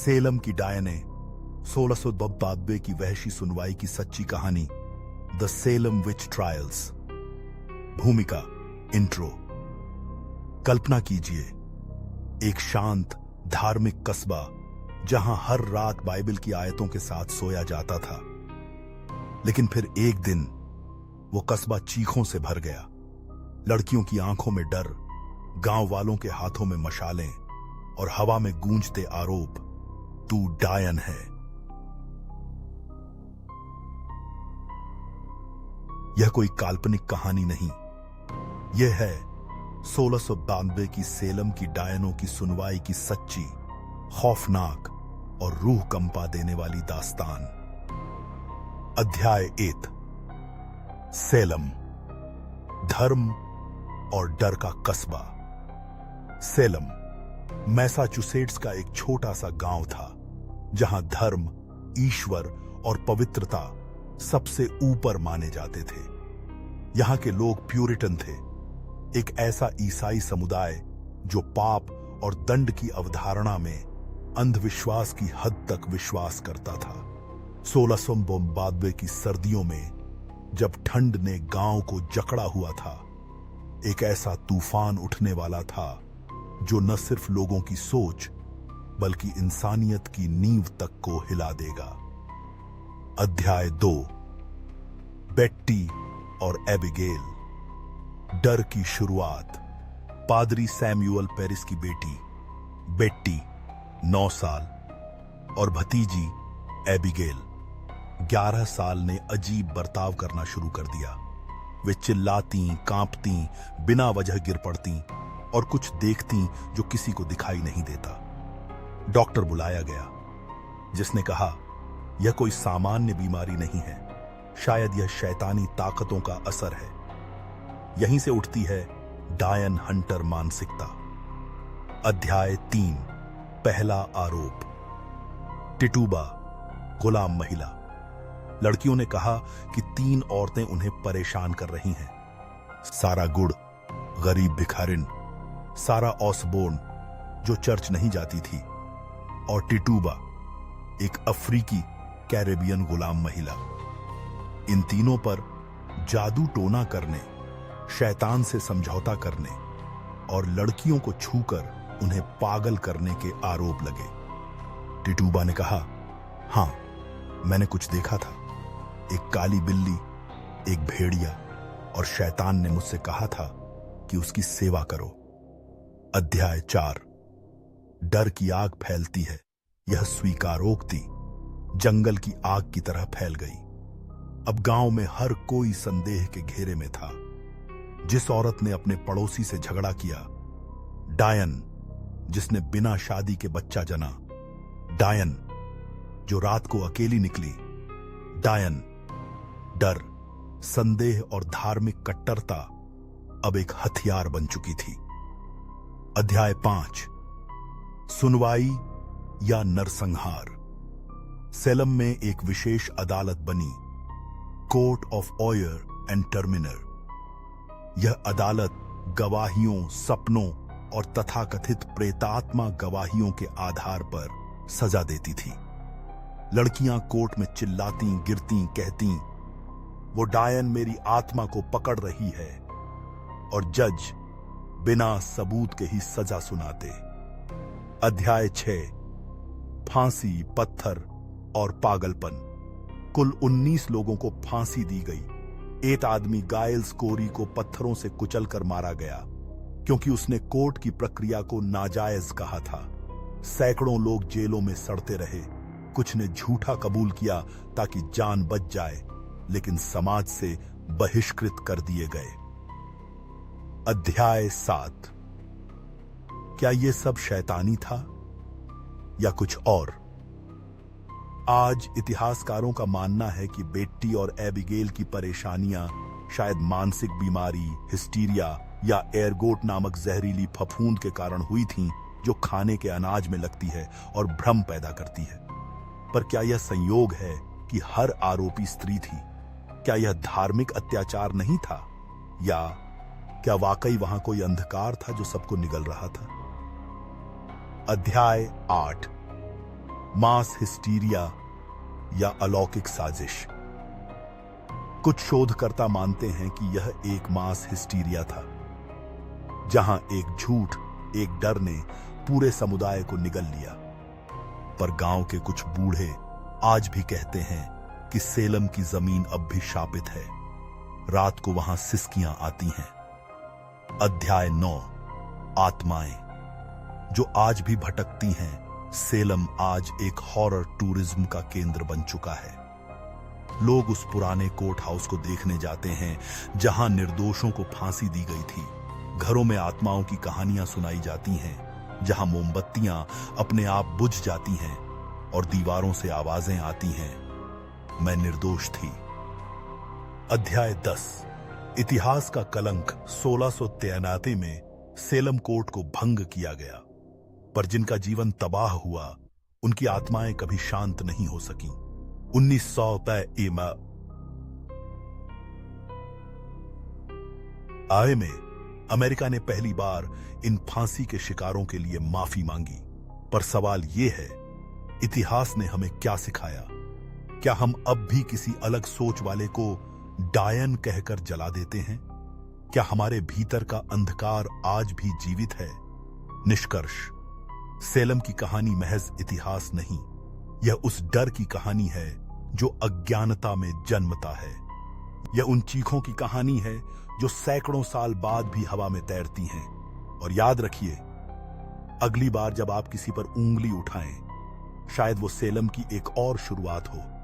सेलम की डायने 1692 की वहशी सुनवाई की सच्ची कहानी द सेलम विच ट्रायल्स। भूमिका इंट्रो। कल्पना कीजिए एक शांत धार्मिक कस्बा जहां हर रात बाइबल की आयतों के साथ सोया जाता था। लेकिन फिर एक दिन वो कस्बा चीखों से भर गया। लड़कियों की आंखों में डर, गांव वालों के हाथों में मशालें और हवा में गूंजते आरोप, तू डायन है। यह कोई काल्पनिक कहानी नहीं, यह है 1692 की सेलम की डायनों की सुनवाई की सच्ची, खौफनाक और रूह कंपा देने वाली दास्तान। अध्याय 1। सेलम, धर्म और डर का कस्बा। सेलम मैसाचुसेट्स का एक छोटा सा गांव था जहां धर्म, ईश्वर और पवित्रता सबसे ऊपर माने जाते थे। यहां के लोग प्यूरिटन थे, एक ऐसा ईसाई समुदाय जो पाप और दंड की अवधारणा में अंधविश्वास की हद तक विश्वास करता था। 1692 की सर्दियों में जब ठंड ने गांव को जकड़ा हुआ था, एक ऐसा तूफान उठने वाला था जो न सिर्फ लोगों की सोच बल्कि इंसानियत की नींव तक को हिला देगा। अध्याय 2। बेट्टी और एबिगेल। डर की शुरुआत। पादरी सैमुअल पेरिस की बेटी बेट्टी 9 साल और भतीजी एबिगेल 11 साल ने अजीब बर्ताव करना शुरू कर दिया। वे चिल्लाती, कांपती, बिना वजह गिर पड़ती और कुछ देखती जो किसी को दिखाई नहीं देता। डॉक्टर बुलाया गया, जिसने कहा यह कोई सामान्य बीमारी नहीं है, शायद यह शैतानी ताकतों का असर है। यहीं से उठती है डायन हंटर मानसिकता। अध्याय 3। पहला आरोप। टिटूबा, गुलाम महिला। लड़कियों ने कहा कि 3 औरतें उन्हें परेशान कर रही हैं। सारा गुड़, गरीब भिखारिन, सारा ऑसबोर्न जो चर्च नहीं जाती थी, और टिटूबा, एक अफ्रीकी कैरेबियन गुलाम महिला। इन तीनों पर जादू टोना करने, शैतान से समझौता करने और लड़कियों को छूकर उन्हें पागल करने के आरोप लगे। टिटूबा ने कहा, हां, मैंने कुछ देखा था। एक काली बिल्ली, एक भेड़िया, और शैतान ने मुझसे कहा था कि उसकी सेवा करो। अध्याय 4। डर की आग फैलती है। यह स्वीकारोक्ति जंगल की आग की तरह फैल गई। अब गांव में हर कोई संदेह के घेरे में था। जिस औरत ने अपने पड़ोसी से झगड़ा किया, डायन जिसने बिना शादी के बच्चा जना, डायन जो रात को अकेली निकली, डायन। डर, संदेह और धार्मिक कट्टरता अब एक हथियार बन चुकी थी। अध्याय 5। सुनवाई या नरसंहार। सेलम में एक विशेष अदालत बनी, कोर्ट ऑफ ऑयर एंड टर्मिनर। यह अदालत गवाहियों, सपनों और तथाकथित प्रेतात्मा गवाहियों के आधार पर सजा देती थी। लड़कियां कोर्ट में चिल्लाती, गिरती, कहती, वो डायन मेरी आत्मा को पकड़ रही है, और जज बिना सबूत के ही सजा सुनाते। अध्याय 6। फांसी, पत्थर और पागलपन। कुल 19 लोगों को फांसी दी गई। एक आदमी गाइल्स कोरी को पत्थरों से कुचलकर मारा गया क्योंकि उसने कोर्ट की प्रक्रिया को नाजायज कहा था। सैकड़ों लोग जेलों में सड़ते रहे। कुछ ने झूठा कबूल किया ताकि जान बच जाए, लेकिन समाज से बहिष्कृत कर दिए गए। अध्याय 7। क्या यह सब शैतानी था या कुछ और? आज इतिहासकारों का मानना है कि बेट्टी और एबिगेल की परेशानियां शायद मानसिक बीमारी, हिस्टीरिया या एयरगोट नामक जहरीली फफूंद के कारण हुई थीं, जो खाने के अनाज में लगती है और भ्रम पैदा करती है। पर क्या यह संयोग है कि हर आरोपी स्त्री थी? क्या यह धार्मिक अत्याचार नहीं था, या क्या वाकई वहां कोई अंधकार था जो सबको निगल रहा था? अध्याय 8। मास हिस्टीरिया या अलौकिक साजिश। कुछ शोधकर्ता मानते हैं कि यह एक मास हिस्टीरिया था, जहां एक झूठ, एक डर ने पूरे समुदाय को निगल लिया। पर गांव के कुछ बूढ़े आज भी कहते हैं कि सेलम की जमीन अब भी शापित है। रात को वहां सिसकियां आती हैं। अध्याय 9, आत्माएं जो आज भी भटकती हैं। सेलम आज एक हॉरर टूरिज्म का केंद्र बन चुका है। लोग उस पुराने कोर्ट हाउस को देखने जाते हैं जहां निर्दोषों को फांसी दी गई थी। घरों में आत्माओं की कहानियां सुनाई जाती हैं, जहां मोमबत्तियां अपने आप बुझ जाती हैं और दीवारों से आवाजें आती हैं, मैं निर्दोष थी। अध्याय 10, इतिहास का कलंक। 1693 में सेलम कोर्ट को भंग किया गया, पर जिनका जीवन तबाह हुआ उनकी आत्माएं कभी शांत नहीं हो सकी। 1900 में अमेरिका ने पहली बार इन फांसी के शिकारों के लिए माफी मांगी। पर सवाल यह है, इतिहास ने हमें क्या सिखाया? क्या हम अब भी किसी अलग सोच वाले को डायन कहकर जला देते हैं? क्या हमारे भीतर का अंधकार आज भी जीवित है? निष्कर्ष, सेलम की कहानी महज इतिहास नहीं, यह उस डर की कहानी है जो अज्ञानता में जन्मता है। यह उन चीखों की कहानी है जो सैकड़ों साल बाद भी हवा में तैरती हैं। और याद रखिए, अगली बार जब आप किसी पर उंगली उठाएं, शायद वो सेलम की एक और शुरुआत हो।